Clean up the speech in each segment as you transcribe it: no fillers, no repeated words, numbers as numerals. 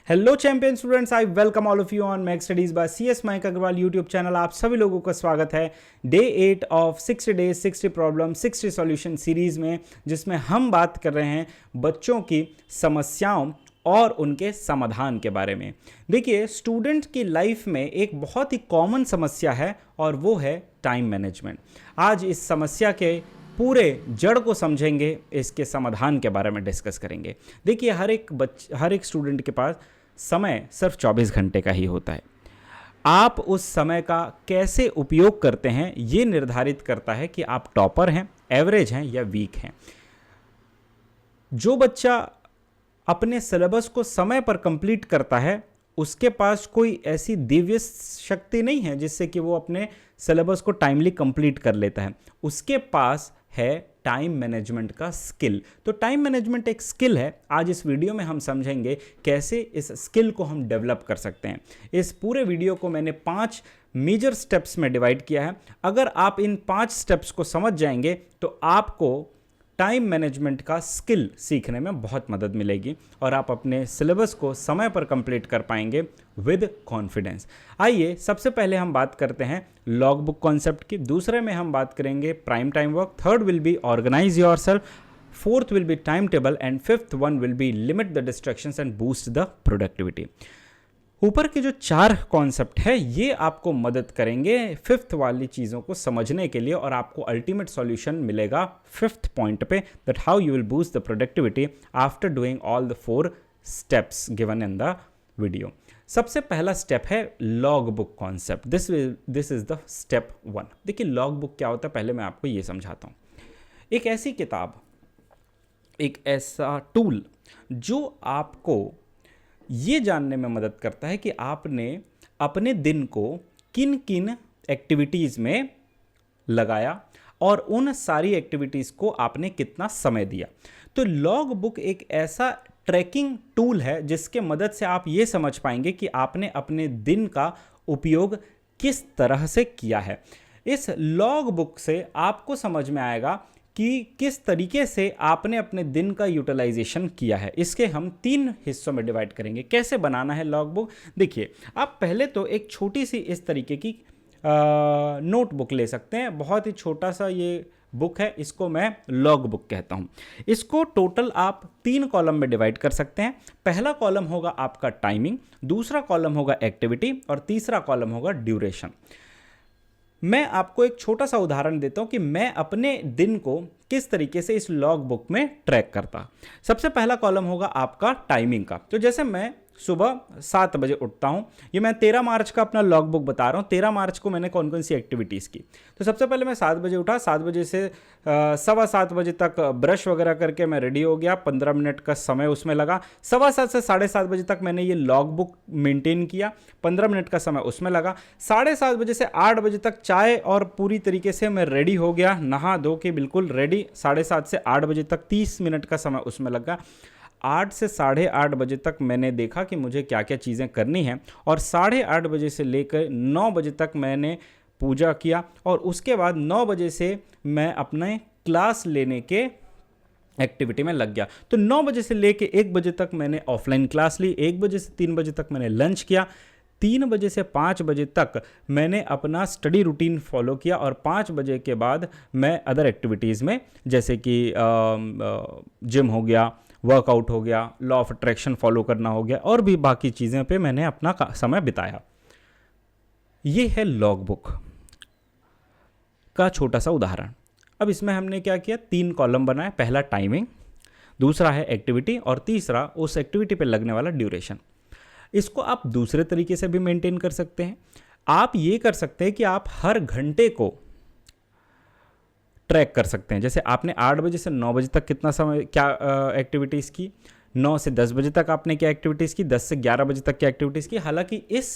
Hello champion students, I welcome all of you on Max Studies by CS Mayank Agarwal YouTube channel. आप सभी लोगों का स्वागत है day 8 of 60 days 60 problem 60 solution series में, जिसमें हम बात कर रहे हैं बच्चों की समस्याओं और उनके समाधान के बारे में। देखिए, स्टूडेंट की लाइफ में एक बहुत ही कॉमन समस्या है और वो है टाइम मैनेजमेंट। आज इस समस्या के पूरे जड़ को समझेंगे, इसके समाधान के बारे में डिस्कस करेंगे। देखिए, हर एक स्टूडेंट के पास समय सिर्फ 24 घंटे का ही होता है। आप उस समय का कैसे उपयोग करते हैं ये निर्धारित करता है कि आप टॉपर हैं, एवरेज हैं या वीक हैं। जो बच्चा अपने सिलेबस को समय पर कंप्लीट करता है, उसके पास कोई ऐसी दिव्य शक्ति नहीं है जिससे कि वो अपने सिलेबस को टाइमली कंप्लीट कर लेता है। उसके पास है टाइम मैनेजमेंट का स्किल। तो टाइम मैनेजमेंट एक स्किल है। आज इस वीडियो में हम समझेंगे कैसे इस स्किल को हम डेवलप कर सकते हैं। इस पूरे वीडियो को मैंने 5 मेजर स्टेप्स में डिवाइड किया है। अगर आप इन 5 स्टेप्स को समझ जाएंगे तो आपको टाइम मैनेजमेंट का स्किल सीखने में बहुत मदद मिलेगी और आप अपने सिलेबस को समय पर कंप्लीट कर पाएंगे विद कॉन्फिडेंस। आइए, सबसे पहले हम बात करते हैं लॉग बुक कॉन्सेप्ट की। दूसरे में हम बात करेंगे prime time work. Third will be organise yourself. Fourth will be time table and fifth one will be limit the distractions and boost the productivity. ऊपर के जो 4 कॉन्सेप्ट है ये आपको मदद करेंगे 5th वाली चीज़ों को समझने के लिए, और आपको अल्टीमेट सॉल्यूशन मिलेगा 5th पॉइंट पे, that how you will boost the productivity after doing all the 4 steps given in the video. सबसे पहला स्टेप है log book concept. This is the step 1। देखिए, लॉग बुक क्या होता है, पहले मैं आपको ये समझाता हूँ। एक ऐसी किताब, एक ऐसा टूल जो आपको ये जानने में मदद करता है कि आपने अपने दिन को किन किन एक्टिविटीज़ में लगाया और उन सारी एक्टिविटीज़ को आपने कितना समय दिया। तो लॉग बुक एक ऐसा ट्रैकिंग टूल है जिसके मदद से आप ये समझ पाएंगे कि आपने अपने दिन का उपयोग किस तरह से किया है। इस लॉग बुक से आपको समझ में आएगा कि किस तरीके से आपने अपने दिन का यूटिलाइजेशन किया है। इसके हम 3 हिस्सों में डिवाइड करेंगे। कैसे बनाना है लॉग बुक? देखिए, आप पहले तो एक छोटी सी इस तरीके की नोटबुक ले सकते हैं। बहुत ही छोटा सा ये बुक है, इसको मैं लॉग बुक कहता हूँ। इसको टोटल आप 3 कॉलम में डिवाइड कर सकते हैं। पहला कॉलम होगा आपका टाइमिंग, दूसरा कॉलम होगा एक्टिविटी और तीसरा कॉलम होगा ड्यूरेशन। मैं आपको एक छोटा सा उदाहरण देता हूं कि मैं अपने दिन को किस तरीके से इस लॉग बुक में ट्रैक करता। सबसे पहला कॉलम होगा आपका टाइमिंग का। तो जैसे मैं सुबह 7 बजे उठता हूं, ये मैं 13 मार्च का अपना लॉग बुक बता रहा हूं। 13 मार्च को मैंने कौन कौन सी एक्टिविटीज़ की। तो सबसे पहले मैं 7 बजे उठा। 7 बजे से 7:15 बजे तक ब्रश वगैरह करके मैं रेडी हो गया। 15 मिनट का समय उसमें लगा। 7:15 से 7:30 बजे तक मैंने ये लॉग बुक मेंटेन किया। 15 मिनट का समय उसमें लगा। 7:30 बजे से 8 बजे तक चाय और पूरी तरीके से मैं रेडी हो गया, नहा धो के बिल्कुल रेडी। 7:30 से 8 बजे तक 30 मिनट का समय उसमें लगा। 8 से 8:30 बजे तक मैंने देखा कि मुझे क्या क्या चीज़ें करनी हैं, और 8:30 बजे से लेकर 9 बजे तक मैंने पूजा किया, और उसके बाद 9 बजे से मैं अपने क्लास लेने के एक्टिविटी में लग गया। तो 9 बजे से लेकर 1 बजे तक मैंने ऑफलाइन क्लास ली। 1 बजे से 3 बजे तक मैंने लंच किया। 3 बजे से 5 बजे तक मैंने अपना स्टडी रूटीन फॉलो किया, और 5 बजे के बाद मैं अदर एक्टिविटीज़ में, जैसे कि जिम हो गया, वर्कआउट हो गया, लॉ ऑफ अट्रैक्शन फॉलो करना हो गया, और भी बाकी चीज़ें पे मैंने अपना समय बिताया। ये है लॉग बुक का छोटा सा उदाहरण। अब इसमें हमने क्या किया, 3 कॉलम बनाए। पहला टाइमिंग, दूसरा है एक्टिविटी, और तीसरा उस एक्टिविटी पे लगने वाला ड्यूरेशन। इसको आप दूसरे तरीके से भी मेंटेन कर सकते हैं। आप ये कर सकते हैं कि आप हर घंटे को ट्रैक कर सकते हैं। जैसे आपने 8 बजे से 9 बजे तक कितना समय क्या एक्टिविटीज़ की, 9 से 10 बजे तक आपने क्या एक्टिविटीज़ की, 10 से 11 बजे तक क्या एक्टिविटीज़ की। हालांकि इस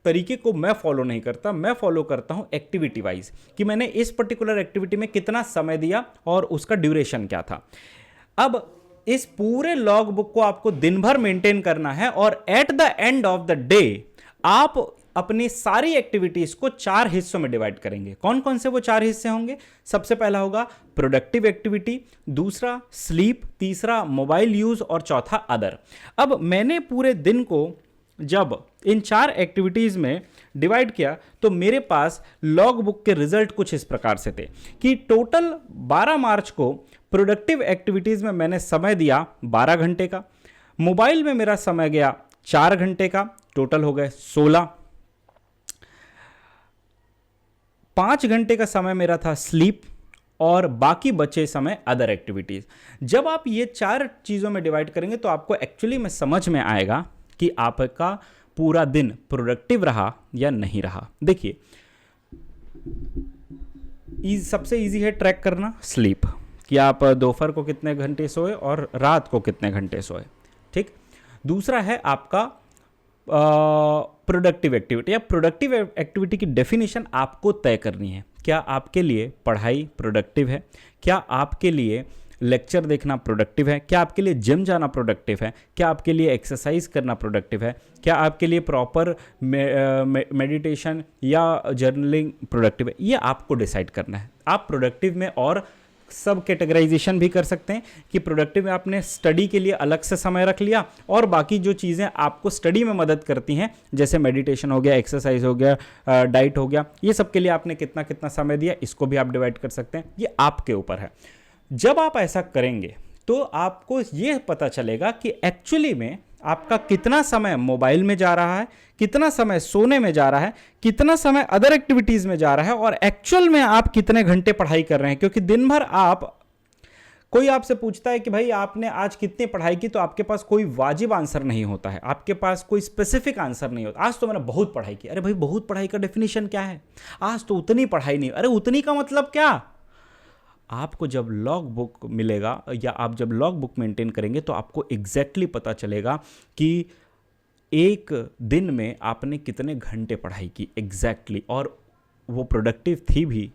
तरीके को मैं फॉलो नहीं करता। मैं फॉलो करता हूं एक्टिविटी वाइज, कि मैंने इस पर्टिकुलर एक्टिविटी में कितना समय दिया और उसका ड्यूरेशन क्या था। अब इस पूरे लॉग बुक को आपको दिन भर मेंटेन करना है, और at the end of the day आप अपनी सारी एक्टिविटीज को 4 हिस्सों में डिवाइड करेंगे। कौन कौन से वो 4 हिस्से होंगे? सबसे पहला होगा प्रोडक्टिव एक्टिविटी, दूसरा स्लीप, तीसरा मोबाइल यूज और चौथा अदर। अब मैंने पूरे दिन को जब इन 4 एक्टिविटीज में डिवाइड किया तो मेरे पास लॉग बुक के रिजल्ट कुछ इस प्रकार से थे कि टोटल 12 मार्च को प्रोडक्टिव एक्टिविटीज में मैंने समय दिया 12 घंटे का, मोबाइल में मेरा समय गया 4 घंटे का, टोटल हो गए 16। 5 घंटे का समय मेरा था स्लीप और बाकी बचे समय अदर एक्टिविटीज। जब आप ये 4 चीजों में डिवाइड करेंगे तो आपको एक्चुअली में समझ में आएगा कि आपका पूरा दिन प्रोडक्टिव रहा या नहीं रहा। देखिए, सबसे इजी है ट्रैक करना स्लीप, कि आप दोपहर को कितने घंटे सोए और रात को कितने घंटे सोए, ठीक। दूसरा है आपका प्रोडक्टिव एक्टिविटी। या प्रोडक्टिव एक्टिविटी की डेफिनेशन आपको तय करनी है। क्या आपके लिए पढ़ाई प्रोडक्टिव है? क्या आपके लिए लेक्चर देखना प्रोडक्टिव है? क्या आपके लिए जिम जाना प्रोडक्टिव है? क्या आपके लिए एक्सरसाइज करना प्रोडक्टिव है? क्या आपके लिए प्रॉपर मेडिटेशन या जर्नलिंग प्रोडक्टिव है? ये आपको डिसाइड करना है। आप प्रोडक्टिव में और सब कैटेगराइजेशन भी कर सकते हैं कि प्रोडक्टिव में आपने स्टडी के लिए अलग से समय रख लिया और बाकी जो चीज़ें आपको स्टडी में मदद करती हैं जैसे मेडिटेशन हो गया, एक्सरसाइज हो गया, डाइट हो गया, ये सब के लिए आपने कितना कितना समय दिया, इसको भी आप डिवाइड कर सकते हैं। ये आपके ऊपर है। जब आप ऐसा करेंगे तो आपको ये पता चलेगा कि एक्चुअली में आपका कितना समय मोबाइल में जा रहा है, कितना समय सोने में जा रहा है, कितना समय अदर एक्टिविटीज में जा रहा है और एक्चुअल में आप कितने घंटे पढ़ाई कर रहे हैं। क्योंकि दिन भर कोई आपसे पूछता है कि भाई आपने आज कितनी पढ़ाई की, तो आपके पास कोई वाजिब आंसर नहीं होता है, आपके पास कोई स्पेसिफिक आंसर नहीं होता। आज तो मैंने बहुत पढ़ाई की। अरे भाई, बहुत पढ़ाई का डेफिनेशन क्या है? आज तो उतनी पढ़ाई नहीं। अरे उतनी का मतलब क्या? आपको जब लॉग बुक मिलेगा या आप जब लॉग बुक मेंटेन करेंगे तो आपको एग्जैक्टली पता चलेगा कि एक दिन में आपने कितने घंटे पढ़ाई की एग्जैक्टली, और वो प्रोडक्टिव थी भी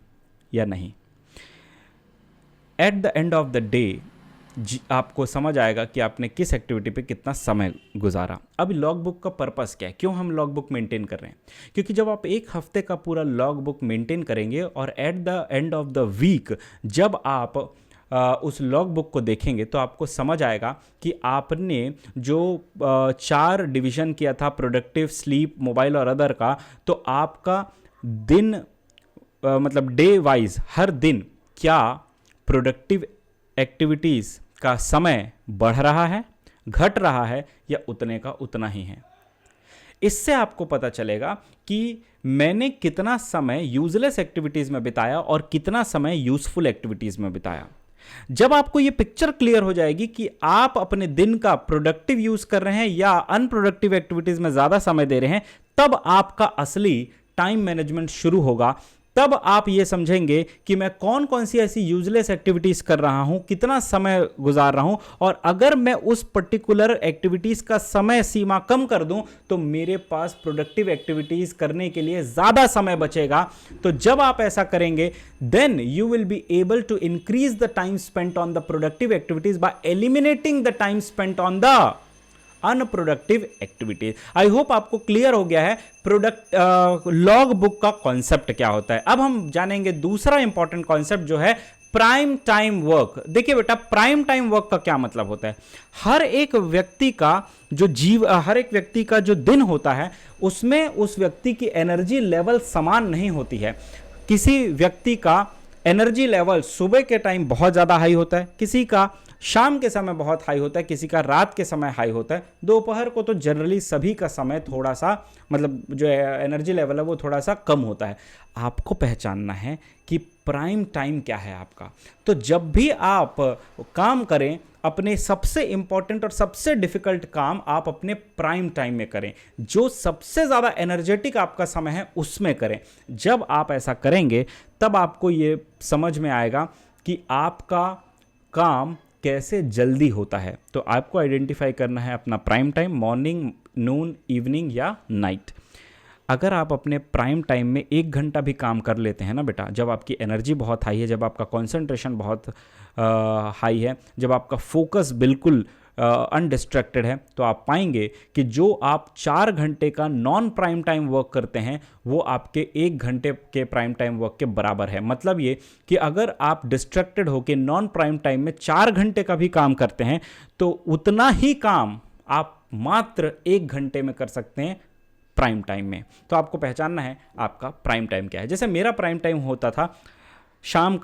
या नहीं। Eight the end of the day आपको समझ आएगा कि आपने किस एक्टिविटी पे कितना समय गुजारा। अब लॉग बुक का पर्पस क्या है? क्यों हम लॉग बुक मेंटेन कर रहे हैं? क्योंकि जब आप एक हफ्ते का पूरा लॉग बुक मेंटेन करेंगे और at the end of the week जब आप उस लॉग बुक को देखेंगे तो आपको समझ आएगा कि आपने जो 4 डिवीज़न किया था प्रोडक्टिव, स्लीप, मोबाइल और अदर का, तो आपका दिन मतलब डे वाइज हर दिन क्या प्रोडक्टिव एक्टिविटीज़ का समय बढ़ रहा है, घट रहा है या उतने का उतना ही है। इससे आपको पता चलेगा कि मैंने कितना समय यूजलेस एक्टिविटीज़ में बिताया और कितना समय यूजफुल एक्टिविटीज़ में बिताया। जब आपको ये पिक्चर क्लियर हो जाएगी कि आप अपने दिन का प्रोडक्टिव यूज कर रहे हैं या अनप्रोडक्टिव एक्टिविटीज में ज्यादा समय दे रहे हैं, तब आपका असली टाइम मैनेजमेंट शुरू होगा। तब आप ये समझेंगे कि मैं कौन कौन सी ऐसी यूजलेस एक्टिविटीज कर रहा हूं, कितना समय गुजार रहा हूं, और अगर मैं उस पर्टिकुलर एक्टिविटीज का समय सीमा कम कर दूं तो मेरे पास प्रोडक्टिव एक्टिविटीज करने के लिए ज्यादा समय बचेगा। तो जब आप ऐसा करेंगे then you will be able to increase the time spent on the productive activities by eliminating the time spent on the unproductive activities. I hope आपको क्लियर हो गया है लॉग बुक का कॉन्सेप्ट क्या होता है। अब हम जानेंगे दूसरा इंपॉर्टेंट कॉन्सेप्ट जो है प्राइम टाइम वर्क। देखिए बेटा, प्राइम टाइम वर्क का क्या मतलब होता है? हर एक व्यक्ति का जो दिन होता है उसमें उस व्यक्ति की एनर्जी लेवल समान नहीं होती है। किसी व्यक्ति का एनर्जी लेवल सुबह के टाइम बहुत ज्यादा हाई होता है, किसी का शाम के समय बहुत हाई होता है, किसी का रात के समय हाई होता है, दोपहर को तो जनरली सभी का समय थोड़ा सा मतलब जो एनर्जी लेवल है वो थोड़ा सा कम होता है। आपको पहचानना है कि प्राइम टाइम क्या है आपका। तो जब भी आप काम करें, अपने सबसे इंपॉर्टेंट और सबसे डिफिकल्ट काम आप अपने प्राइम टाइम में करें, जो सबसे ज़्यादा एनर्जेटिक आपका समय है उसमें करें। जब आप ऐसा करेंगे तब आपको ये समझ में आएगा कि आपका काम कैसे जल्दी होता है। तो आपको आइडेंटिफाई करना है अपना प्राइम टाइम, मॉर्निंग, नून, इवनिंग या नाइट। अगर आप अपने प्राइम टाइम में 1 घंटा भी काम कर लेते हैं ना बेटा, जब आपकी एनर्जी बहुत हाई है, जब आपका कंसंट्रेशन बहुत हाई है, जब आपका फोकस बिल्कुल अनडिस्ट्रैक्टेड है, तो आप पाएंगे कि जो आप 4 घंटे का नॉन प्राइम टाइम वर्क करते हैं वो आपके 1 घंटे के प्राइम टाइम वर्क के बराबर है। मतलब ये कि अगर आप डिस्ट्रैक्टेड होकर नॉन प्राइम टाइम में 4 घंटे का भी काम करते हैं तो उतना ही काम आप मात्र 1 घंटे में कर सकते हैं प्राइम टाइम में। तो आपको पहचानना है आपका प्राइम टाइम क्या है। जैसे मेरा प्राइम टाइम होता था शाम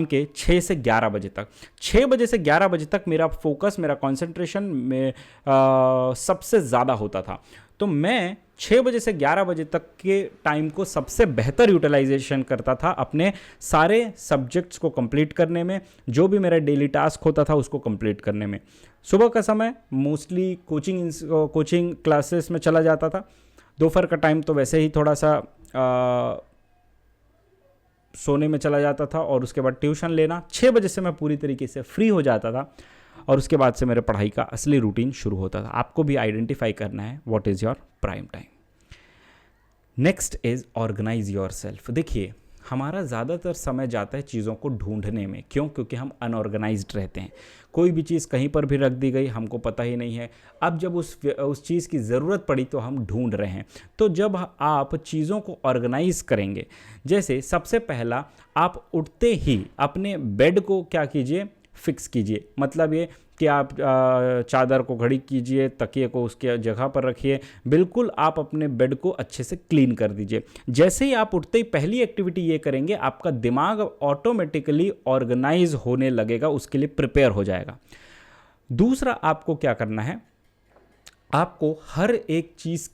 के 6 से 11 बजे तक। 6 बजे से 11 बजे तक मेरा फोकस, मेरा कंसंट्रेशन में सबसे ज़्यादा होता था। तो मैं 6 बजे से 11 बजे तक के टाइम को सबसे बेहतर यूटिलाइजेशन करता था अपने सारे सब्जेक्ट्स को कंप्लीट करने में, जो भी मेरा डेली टास्क होता था उसको कंप्लीट करने में। सुबह का समय मोस्टली कोचिंग क्लासेस में चला जाता था। दोपहर का टाइम तो वैसे ही थोड़ा सा सोने में चला जाता था और उसके बाद ट्यूशन लेना। 6 बजे से मैं पूरी तरीके से फ्री हो जाता था और उसके बाद से मेरे पढ़ाई का असली रूटीन शुरू होता था। आपको भी आइडेंटिफाई करना है what is your prime time. Next is organise yourself. देखिए हमारा ज़्यादातर समय जाता है चीज़ों को ढूंढने में। क्यों? क्योंकि हम अनऑर्गेनाइज्ड रहते हैं। कोई भी चीज़ कहीं पर भी रख दी गई, हमको पता ही नहीं है। अब जब उस चीज़ की ज़रूरत पड़ी तो हम ढूंढ रहे हैं। तो जब आप चीज़ों को ऑर्गेनाइज करेंगे, जैसे सबसे पहला आप उठते ही अपने बेड को क्या कीजिए, फिक्स कीजिए। मतलब ये कि आप चादर को घड़ी कीजिए, तकिए को उसके जगह पर रखिए, बिल्कुल आप अपने बेड को अच्छे से क्लीन कर दीजिए। जैसे ही आप उठते ही पहली एक्टिविटी ये करेंगे, आपका दिमाग ऑटोमेटिकली ऑर्गेनाइज होने लगेगा, उसके लिए प्रिपेयर हो जाएगा। दूसरा आपको क्या करना है, आपको हर एक चीज़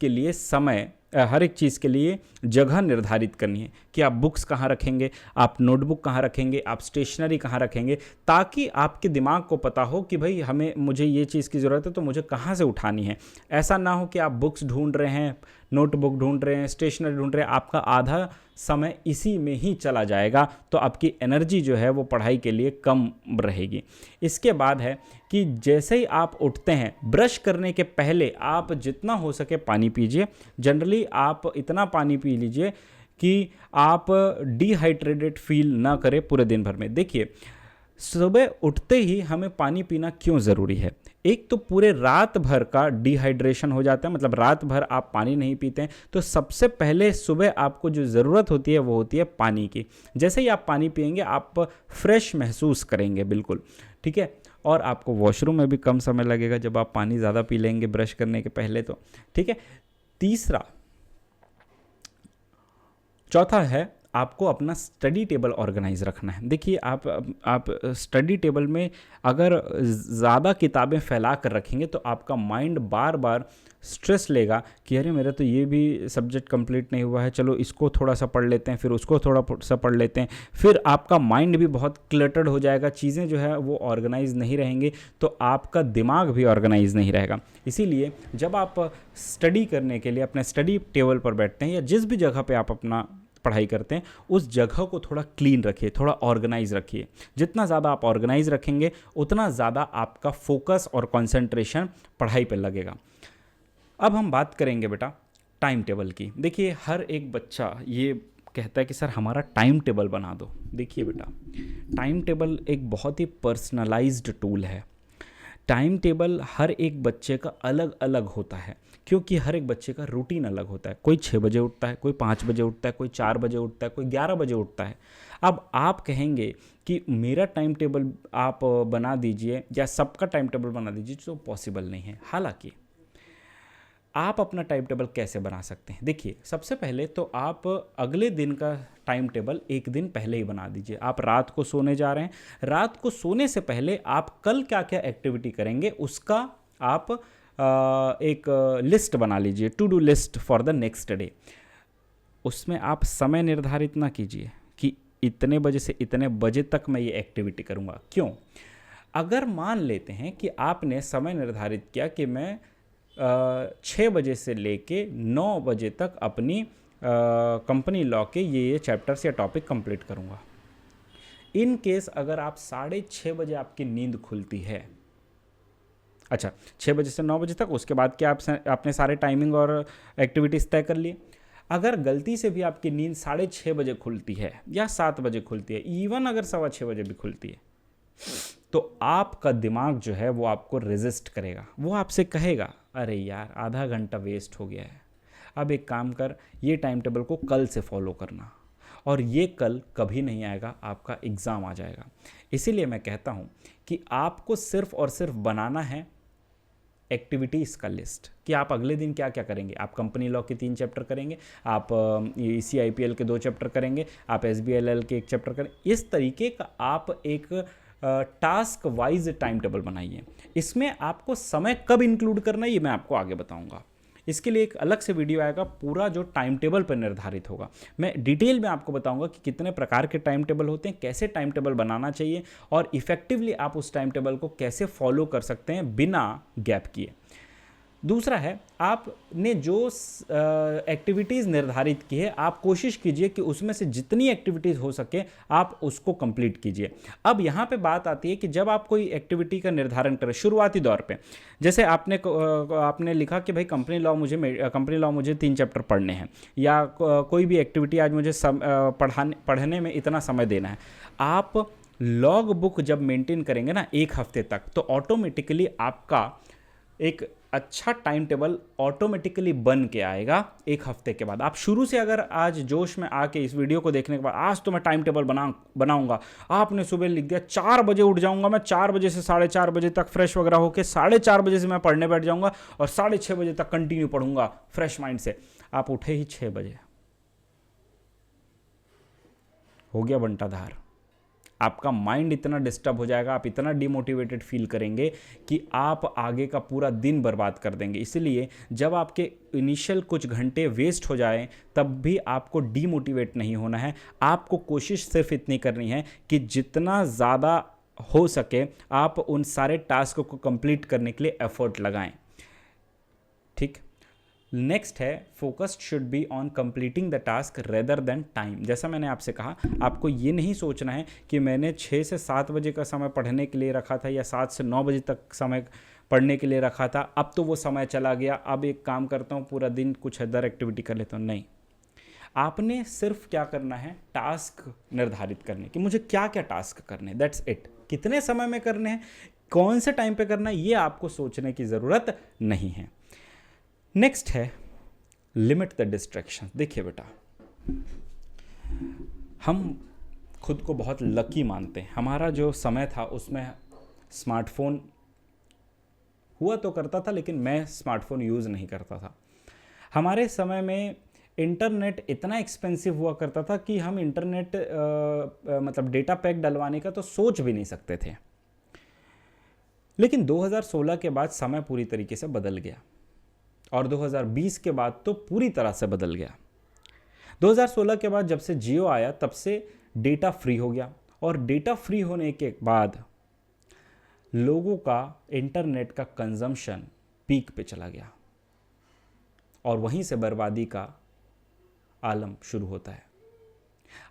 के लिए जगह निर्धारित करनी है कि आप बुक्स कहाँ रखेंगे, आप नोटबुक कहाँ रखेंगे, आप स्टेशनरी कहाँ रखेंगे, ताकि आपके दिमाग को पता हो कि भाई मुझे ये चीज़ की ज़रूरत है तो मुझे कहाँ से उठानी है। ऐसा ना हो कि आप बुक्स ढूंढ रहे हैं, नोटबुक ढूंढ रहे हैं, स्टेशनरी ढूंढ रहे हैं, आपका आधा समय इसी में ही चला जाएगा, तो आपकी एनर्जी जो है वो पढ़ाई के लिए कम रहेगी। इसके बाद है कि जैसे ही आप उठते हैं, ब्रश करने के पहले आप जितना हो सके पानी पीजिए। जनरली आप इतना पानी पी लीजिए कि आप डिहाइड्रेटेड फील ना करें पूरे दिन भर में। देखिए सुबह उठते ही हमें पानी पीना क्यों ज़रूरी है? एक तो पूरे रात भर का डिहाइड्रेशन हो जाता है, मतलब रात भर आप पानी नहीं पीते हैं। तो सबसे पहले सुबह आपको जो ज़रूरत होती है वो होती है पानी की। जैसे ही आप पानी पिएंगे आप फ्रेश महसूस करेंगे, बिल्कुल ठीक है। और आपको वॉशरूम में भी कम समय लगेगा जब आप पानी ज़्यादा पी लेंगे ब्रश करने के पहले, तो ठीक है। चौथा है आपको अपना स्टडी टेबल ऑर्गेनाइज रखना है। देखिए आप स्टडी टेबल में अगर ज़्यादा किताबें फैला कर रखेंगे तो आपका माइंड बार बार स्ट्रेस लेगा कि अरे मेरा तो ये भी सब्जेक्ट कंप्लीट नहीं हुआ है, चलो इसको थोड़ा सा पढ़ लेते हैं, फिर उसको थोड़ा सा पढ़ लेते हैं। फिर आपका माइंड भी बहुत क्लटर्ड हो जाएगा, चीज़ें जो है वो ऑर्गेनाइज नहीं रहेंगी, तो आपका दिमाग भी ऑर्गेनाइज नहीं रहेगा। इसीलिए जब आप स्टडी करने के लिए अपने स्टडी टेबल पर बैठते हैं या जिस भी जगह पर आप अपना पढ़ाई करते हैं उस जगह को थोड़ा क्लीन रखिए, थोड़ा ऑर्गेनाइज रखिए। जितना ज़्यादा आप ऑर्गेनाइज रखेंगे उतना ज़्यादा आपका फोकस और कंसंट्रेशन पढ़ाई पर लगेगा। अब हम बात करेंगे बेटा टाइम टेबल की। देखिए हर एक बच्चा ये कहता है कि सर हमारा टाइम टेबल बना दो। देखिए बेटा टाइम टेबल एक बहुत ही पर्सनलाइज्ड टूल है। टाइम टेबल हर एक बच्चे का अलग अलग होता है, क्योंकि हर एक बच्चे का रूटीन अलग होता है। कोई 6 बजे उठता है, कोई 5 बजे उठता है, कोई 4 बजे उठता है, कोई 11 बजे उठता है। अब आप कहेंगे कि मेरा टाइम टेबल आप बना दीजिए या सबका टाइम टेबल बना दीजिए, तो पॉसिबल नहीं है। हालांकि आप अपना टाइम टेबल कैसे बना सकते हैं? देखिए सबसे पहले तो आप अगले दिन का टाइम टेबल एक दिन पहले ही बना दीजिए। आप रात को सोने जा रहे हैं, रात को सोने से पहले आप कल क्या क्या एक्टिविटी करेंगे उसका आप एक लिस्ट बना लीजिए, to do list for the next day. उसमें आप समय निर्धारित ना कीजिए कि इतने बजे से इतने बजे तक मैं ये एक्टिविटी करूँगा। क्यों? अगर मान लेते हैं कि आपने समय निर्धारित किया कि मैं 6 बजे से लेके 9 बजे तक अपनी कंपनी लॉ के ये चैप्टर्स या टॉपिक कंप्लीट करूँगा। इन केस अगर आप 6:30 बजे आपकी नींद खुलती है, अच्छा 6 बजे से 9 बजे तक, उसके बाद क्या आपने सारे टाइमिंग और एक्टिविटीज़ तय कर लिए। अगर गलती से भी आपकी नींद 6:30 बजे खुलती है या 7 बजे खुलती है, इवन अगर 6:15 बजे भी खुलती है, तो आपका दिमाग जो है वो आपको रेजिस्ट करेगा, वो आपसे कहेगा अरे यार आधा घंटा वेस्ट हो गया है, अब एक काम कर, ये टाइम टेबल को कल से फॉलो करना। और ये कल कभी नहीं आएगा, आपका एग्ज़ाम आ जाएगा। इसीलिए मैं कहता हूँ कि आपको सिर्फ और सिर्फ बनाना है एक्टिविटीज़ का लिस्ट कि आप अगले दिन क्या क्या करेंगे। आप कंपनी लॉ के 3 चैप्टर करेंगे, आप ECIPL के 2 चैप्टर करेंगे, आप SBLL के 1 चैप्टर करेंगे। इस तरीके का आप एक टास्क वाइज टाइम टेबल बनाइए। इसमें आपको समय कब इंक्लूड करना है ये मैं आपको आगे बताऊंगा। इसके लिए एक अलग से वीडियो आएगा, पूरा जो टाइम टेबल पर निर्धारित होगा। मैं डिटेल में आपको बताऊंगा कि कितने प्रकार के टाइम टेबल होते हैं, कैसे टाइम टेबल बनाना चाहिए और इफेक्टिवली आप उस टाइम टेबल को कैसे फॉलो कर सकते हैं बिना गैप किए। दूसरा है, आपने जो एक्टिविटीज़ निर्धारित की है आप कोशिश कीजिए कि उसमें से जितनी एक्टिविटीज़ हो सके आप उसको कंप्लीट कीजिए। अब यहाँ पे बात आती है कि जब आप कोई एक्टिविटी का निर्धारण करें शुरुआती दौर पे, जैसे आपने लिखा कि भाई कंपनी लॉ मुझे 3 चैप्टर पढ़ने हैं, या कोई भी एक्टिविटी आज मुझे पढ़ने में इतना समय देना है। आप लॉग बुक जब मेंटेन करेंगे ना 1 हफ्ते तक, तो ऑटोमेटिकली आपका एक अच्छा टाइम टेबल ऑटोमेटिकली बन के आएगा 1 हफ्ते के बाद। आप शुरू से अगर आज जोश में आके इस वीडियो को देखने के बाद आज तो मैं टाइम टेबल बनाऊंगा, आपने सुबह लिख दिया 4 बजे उठ जाऊंगा मैं, 4 बजे से 4:30 बजे तक फ्रेश वगैरह होकर 4:30 बजे से मैं पढ़ने बैठ जाऊंगा और 6:30 बजे तक कंटिन्यू पढ़ूंगा फ्रेश माइंड से। आप उठे ही 6 बजे, हो गया बंटाधार। आपका माइंड इतना डिस्टर्ब हो जाएगा, आप इतना डिमोटिवेटेड फील करेंगे कि आप आगे का पूरा दिन बर्बाद कर देंगे। इसलिए जब आपके इनिशियल कुछ घंटे वेस्ट हो जाएं तब भी आपको डिमोटिवेट नहीं होना है। आपको कोशिश सिर्फ इतनी करनी है कि जितना ज़्यादा हो सके आप उन सारे टास्क को कंप्लीट करने के लिए एफर्ट लगाएं। ठीक, नेक्स्ट है focused should be on completing the task rather than time. जैसा मैंने आपसे कहा, आपको ये नहीं सोचना है कि मैंने 6 से 7 बजे का समय पढ़ने के लिए रखा था या 7 से 9 बजे तक समय पढ़ने के लिए रखा था, अब तो वो समय चला गया, अब एक काम करता हूँ पूरा दिन कुछ अदर एक्टिविटी कर लेता हूँ। नहीं, आपने सिर्फ क्या करना है, टास्क निर्धारित करने कि मुझे क्या क्या टास्क करने हैं, दैट्स इट। कितने समय में करने हैं, कौन से टाइम पे करना है, ये आपको सोचने की ज़रूरत नहीं है। नेक्स्ट है लिमिट द डिस्ट्रैक्शन। देखिए बेटा, हम खुद को बहुत लकी मानते हैं। हमारा जो समय था उसमें स्मार्टफोन हुआ तो करता था, लेकिन मैं स्मार्टफोन यूज़ नहीं करता था। हमारे समय में इंटरनेट इतना एक्सपेंसिव हुआ करता था कि हम इंटरनेट मतलब डेटा पैक डलवाने का तो सोच भी नहीं सकते थे। लेकिन 2016 के बाद समय पूरी तरीके से बदल गया और 2020 के बाद तो पूरी तरह से बदल गया। 2016 के बाद जब से जियो आया तब से डेटा फ्री हो गया और डेटा फ्री होने के बाद लोगों का इंटरनेट का कंजम्पशन पीक पे चला गया और वहीं से बर्बादी का आलम शुरू होता है।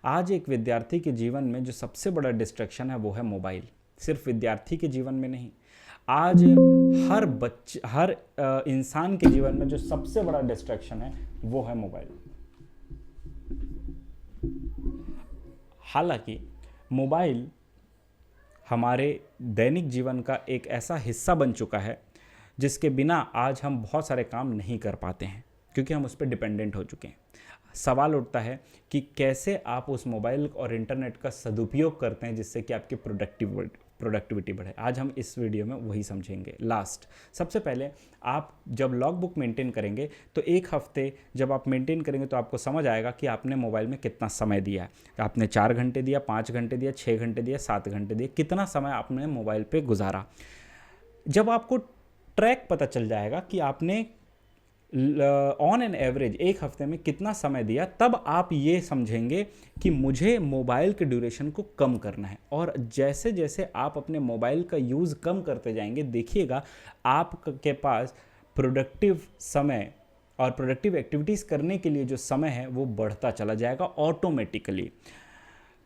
आज एक विद्यार्थी के जीवन में जो सबसे बड़ा डिस्ट्रैक्शन है वो है मोबाइल। सिर्फ विद्यार्थी के जीवन में नहीं, आज हर इंसान के जीवन में जो सबसे बड़ा डिस्ट्रैक्शन है वो है मोबाइल। हालांकि मोबाइल हमारे दैनिक जीवन का एक ऐसा हिस्सा बन चुका है जिसके बिना आज हम बहुत सारे काम नहीं कर पाते हैं, क्योंकि हम उस पर डिपेंडेंट हो चुके हैं। सवाल उठता है कि कैसे आप उस मोबाइल और इंटरनेट का सदुपयोग करते हैं जिससे कि आपकी प्रोडक्टिविटी बढ़े। आज हम इस वीडियो में वही समझेंगे। सबसे पहले आप जब लॉग बुक मेंटेन करेंगे तो 1 हफ्ते जब आप मेंटेन करेंगे तो आपको समझ आएगा कि आपने मोबाइल में कितना समय दिया है। आपने 4 घंटे दिया, 5 घंटे दिया, 6 घंटे दिया, 7 घंटे दिया, कितना समय आपने मोबाइल पे गुजारा। जब आपको ट्रैक पता चल जाएगा कि आपने ऑन एन एवरेज 1 हफ्ते में कितना समय दिया, तब आप ये समझेंगे कि मुझे मोबाइल के ड्यूरेशन को कम करना है। और जैसे जैसे आप अपने मोबाइल का यूज़ कम करते जाएंगे, देखिएगा आपके पास प्रोडक्टिव समय और प्रोडक्टिव एक्टिविटीज़ करने के लिए जो समय है वो बढ़ता चला जाएगा ऑटोमेटिकली।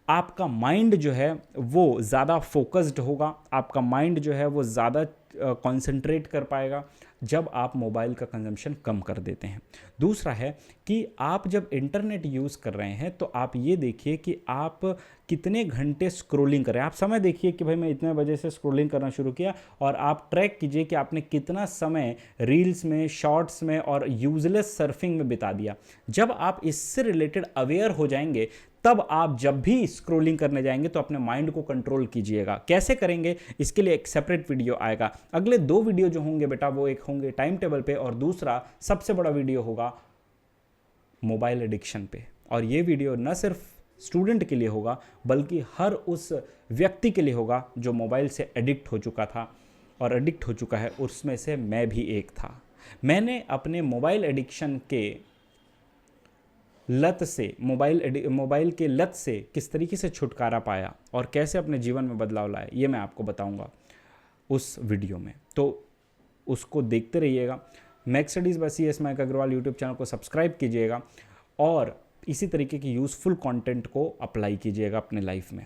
आपका माइंड जो है वो ज़्यादा फोकस्ड होगा, आपका माइंड जो है वो ज़्यादा कंसंट्रेट कर पाएगा जब आप मोबाइल का कंजम्पशन कम कर देते हैं। दूसरा है कि आप जब इंटरनेट यूज़ कर रहे हैं तो आप ये देखिए कि आप कितने घंटे स्क्रॉलिंग कर रहे हैं। आप समय देखिए कि भाई मैं इतने बजे से स्क्रॉलिंग करना शुरू किया, और आप ट्रैक कीजिए कि आपने कितना समय रील्स में, शॉर्ट्स में और यूजलेस सर्फिंग में बिता दिया। जब आप इससे रिलेटेड अवेयर हो जाएंगे तब आप जब भी स्क्रॉलिंग करने जाएंगे तो अपने माइंड को कंट्रोल कीजिएगा। कैसे करेंगे, इसके लिए एक सेपरेट वीडियो आएगा। अगले 2 वीडियो जो होंगे बेटा वो एक होंगे टाइम टेबल पे, और दूसरा सबसे बड़ा वीडियो होगा मोबाइल एडिक्शन पे। और ये वीडियो न सिर्फ स्टूडेंट के लिए होगा बल्कि हर उस व्यक्ति के लिए होगा जो मोबाइल से एडिक्ट हो चुका था और एडिक्ट हो चुका है। उसमें से मैं भी एक था। मैंने अपने मोबाइल एडिक्शन के लत से, मोबाइल के लत से किस तरीके से छुटकारा पाया और कैसे अपने जीवन में बदलाव लाए, ये मैं आपको बताऊंगा उस वीडियो में। तो उसको देखते रहिएगा। Max Studies by CS Mayank Agarwal YouTube channel को सब्सक्राइब कीजिएगा और इसी तरीके की यूज़फुल कंटेंट को अप्लाई कीजिएगा अपने लाइफ में।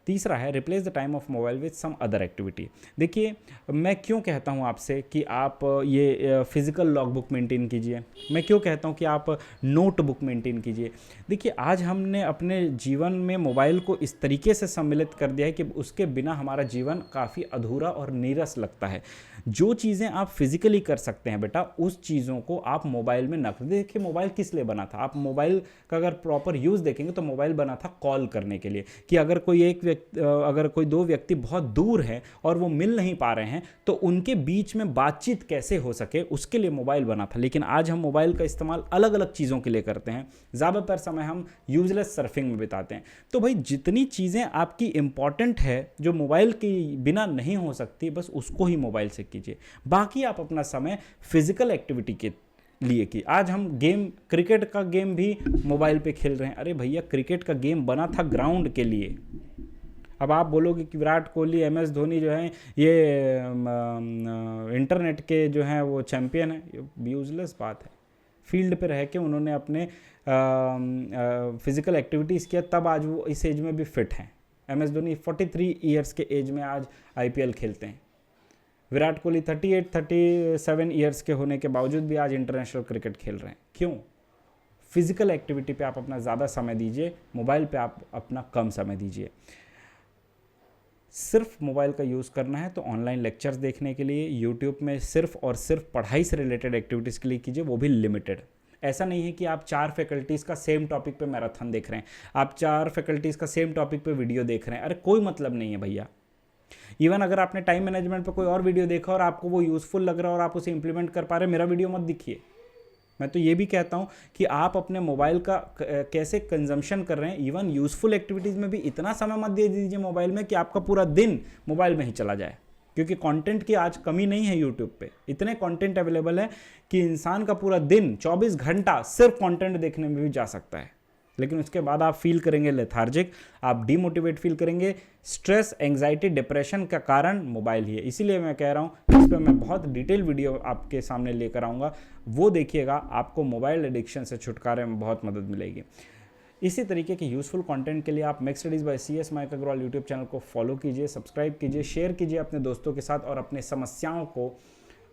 तीसरा है replace the time of mobile with some other activity. देखिए, मैं क्यों कहता हूँ आपसे कि आप ये फिज़िकल लॉग बुक मेंटेन कीजिए, मैं क्यों कहता हूँ कि आप नोट बुक मेंटेन कीजिए। देखिए, आज हमने अपने जीवन में मोबाइल को इस तरीके से सम्मिलित कर दिया है कि उसके बिना हमारा जीवन काफ़ी अधूरा और नीरस लगता है। जो चीज़ें आप फिजिकली कर सकते हैं बेटा, उस चीज़ों को आप मोबाइल में न करें। देखिए, मोबाइल किस लिए बना था, आप मोबाइल का अगर प्रॉपर यूज़ देखेंगे तो मोबाइल बना था कॉल करने के लिए, कि अगर कोई 2 व्यक्ति बहुत दूर हैं और वो मिल नहीं पा रहे हैं तो उनके बीच में बातचीत कैसे हो सके, उसके लिए मोबाइल बना था। लेकिन आज हम मोबाइल का इस्तेमाल अलग अलग चीज़ों के लिए करते हैं, ज़्यादातर समय हम यूजलेस सर्फिंग में बिताते हैं। तो भाई, जितनी चीज़ें आपकी इंपॉर्टेंट है जो मोबाइल के बिना नहीं हो सकती, बस उसको ही मोबाइल से कीजिए। बाकी आप अपना समय फिजिकल एक्टिविटी के लिए की। आज हम गेम, क्रिकेट का गेम भी मोबाइल पे खेल रहे हैं। अरे भैया, क्रिकेट का गेम बना था ग्राउंड के लिए। अब आप बोलोगे कि विराट कोहली, MS धोनी जो हैं ये इंटरनेट के जो हैं वो चैंपियन हैं, ये यूजलेस बात है। फील्ड पे रह के उन्होंने अपने फिज़िकल एक्टिविटीज़ किया, तब आज वो इस एज में भी फिट हैं। MS धोनी 43 ईयर्स के एज में आज IPL खेलते हैं। विराट कोहली 37 ईयर्स के होने के बावजूद भी आज इंटरनेशनल क्रिकेट खेल रहे हैं। क्यों? फिज़िकल एक्टिविटी पे आप अपना ज़्यादा समय दीजिए, मोबाइल पे आप अपना कम समय दीजिए। सिर्फ मोबाइल का यूज़ करना है तो ऑनलाइन लेक्चर्स देखने के लिए यूट्यूब में सिर्फ और सिर्फ पढ़ाई से रिलेटेड एक्टिविटीज़ के लिए कीजिए, वो भी लिमिटेड। ऐसा नहीं है कि आप 4 फैकल्टीज़ का सेम टॉपिक पे मैराथन देख रहे हैं, आप 4 फैकल्टीज़ का सेम टॉपिक पे वीडियो देख रहे हैं। अरे कोई मतलब नहीं है भैया। इवन अगर आपने टाइम मैनेजमेंट पे कोई और वीडियो देखा और आपको वो यूज़फुल लग रहा है और आप उसे इंप्लीमेंट कर पा रहे हैं, मेरा वीडियो मत देखिए। मैं तो ये भी कहता हूँ कि आप अपने मोबाइल का कैसे कंजम्पशन कर रहे हैं, इवन यूज़फुल एक्टिविटीज़ में भी इतना समय मत दे दीजिए मोबाइल में कि आपका पूरा दिन मोबाइल में ही चला जाए। क्योंकि कंटेंट की आज कमी नहीं है यूट्यूब पे, इतने कंटेंट अवेलेबल है कि इंसान का पूरा दिन 24 घंटा सिर्फ कंटेंट देखने में भी जा सकता है। लेकिन उसके बाद आप फील करेंगे लेथार्जिक, आप डीमोटिवेट फील करेंगे। स्ट्रेस, एंग्जाइटी, डिप्रेशन का कारण मोबाइल ही है। इसीलिए मैं कह रहा हूँ इस पर मैं बहुत डिटेल वीडियो आपके सामने लेकर आऊँगा, वो देखिएगा, आपको मोबाइल एडिक्शन से छुटकारे में बहुत मदद मिलेगी। इसी तरीके के यूज़फुल कंटेंट के लिए आप Max Studies by CS Mayank Agarwal YouTube channel को फॉलो कीजिए, सब्सक्राइब कीजिए, शेयर कीजिए अपने दोस्तों के साथ और अपने समस्याओं को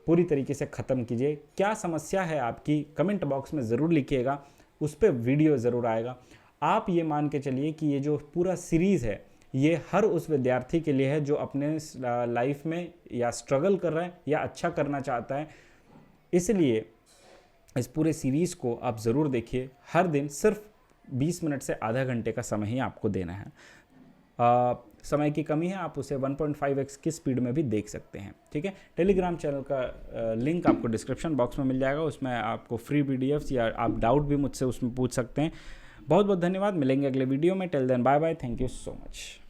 पूरी तरीके से ख़त्म कीजिए। क्या समस्या है आपकी, कमेंट बॉक्स में ज़रूर लिखिएगा, उस पर वीडियो ज़रूर आएगा। आप ये मान के चलिए कि ये जो पूरा सीरीज़ है ये हर उस विद्यार्थी के लिए है जो अपने लाइफ में या स्ट्रगल कर रहा है या अच्छा करना चाहता है। इसलिए इस पूरे सीरीज़ को आप ज़रूर देखिए। हर दिन सिर्फ 20 मिनट से आधा घंटे का समय ही आपको देना है। समय की कमी है, आप उसे 1.5x की स्पीड में भी देख सकते हैं। ठीक है, टेलीग्राम चैनल का लिंक आपको डिस्क्रिप्शन बॉक्स में मिल जाएगा, उसमें आपको फ्री PDFs या आप डाउट भी मुझसे उसमें पूछ सकते हैं। बहुत बहुत धन्यवाद, मिलेंगे अगले वीडियो में। Till then bye bye, thank you so much.